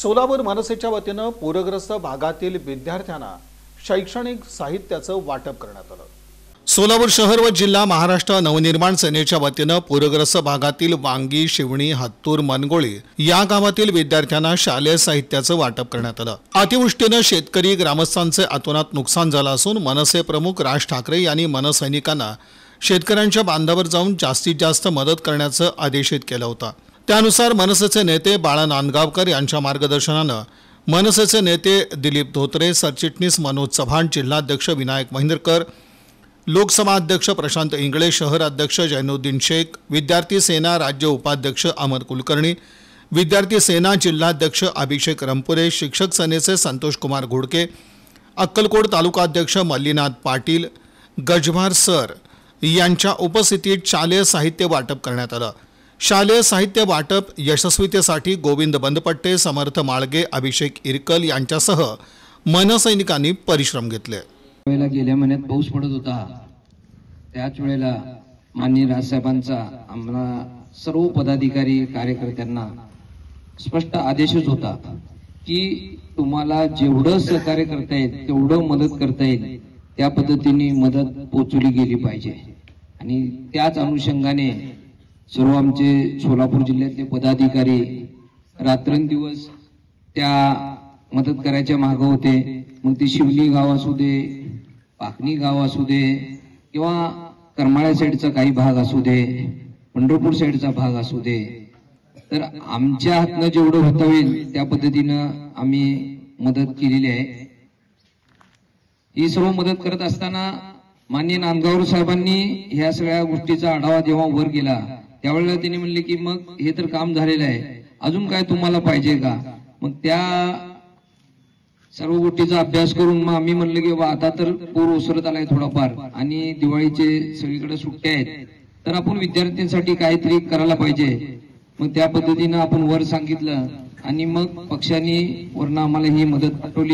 सोलापूर मनसेच्या वतीने पूरग्रस्त भागातील विद्यार्थ्यांना शैक्षणिक साहित्याचं वाटप करण्यात आलं। सोलापूर शहर व जिल्हा महाराष्ट्र नवनिर्माण सेनेच्या वतीने पूरग्रस्त भागातील वांगी, शिवणी, हत्तूर, मनगोळी या गावातील विद्यार्थ्यांना शालेय साहित्याचं वाटप करण्यात आलं। अतिवृष्टीने शेतकरी ग्रामस्थांचे अतोनात नुकसान झालं असून मनसे प्रमुख राज ठाकरे यांनी मनसैनिकांना शेतकऱ्यांच्या बांधावर जाऊन जास्तीत जास्त मदत करण्याचं आदेशित केलं होतं। त्यानुसार मनसेचे नेते बाळा नांदगावकर यांच्या मार्गदर्शनाने मनसेचे नेते दिलीप धोत्रे, सरचिटणीस मनोज चव्हाण, जिल्हाध्यक्ष विनायक महिंद्रकर, लोकसभा अध्यक्ष प्रशांत इंगळे, शहर अध्यक्ष जैनुद्दीन शेख, विद्यार्थी सेना राज्य उपाध्यक्ष अमर कुलकर्णी, विद्यार्थी सेना जिल्हाध्यक्ष अभिषेक रंपुरे, शिक्षक सेनेचे संतोष कुमार घोडके, अक्कलकोट तालुकाध्यक्ष मल्लीनाथ पाटील, गजभार सर यांच्या उपस्थितीत शालेय साहित्य वाटप करण्यात आलं। शालेय साहित्य वाटप यशस्वीतेसाठी गोविंद बंदपट्टे, समर्थ माळगे, अभिषेक इरकल यांच्यासह मनसैनिकांनी परिश्रम घेतले। गेल्या महिन्यात पाऊस पडत होता, त्याच वेळेला माननीय राजसाहेबांचा आम्हाला सर्व पदाधिकारी कार्यकर्त्यांना स्पष्ट आदेशच होता की तुम्हाला जेवढं सहकार्य करता येईल तेवढं मदत करता येईल त्या पद्धतीने मदत पोहोचवली गेली पाहिजे। आणि त्याच अनुषंगाने सर्व आमचे सोलापूर जिल्ह्यातले पदाधिकारी रात्रंदिवस त्या मदत करायच्या मागे होते। मग ती शिवली गाव असू दे, पाखणी गाव असू दे, किंवा करमाळ्या साईडचा काही भाग असू दे, पंढरपूर साईडचा भाग असू दे, तर आमच्या हातनं जेवढं होता होईल त्या पद्धतीनं आम्ही मदत केलेली आहे। ही सर्व मदत करत असताना माननीय नांदगावकर साहेबांनी ह्या सगळ्या गोष्टीचा आढावा जेव्हा वर गेला त्यावेळेला त्यांनी म्हणले की मग हे तर काम झालेलं आहे, अजून काय तुम्हाला पाहिजे का? मग त्या सर्व गोष्टीचा अभ्यास करून मग आम्ही म्हणलं की आता तर पूर ओसरत आलाय थोडाफार आणि दिवाळीचे सगळीकडे सुट्ट्या आहेत, तर आपण विद्यार्थ्यांसाठी काहीतरी करायला पाहिजे। मग त्या पद्धतीनं आपण वर सांगितलं आणि मग पक्षांनी वरनं आम्हाला ही मदत पाठवली।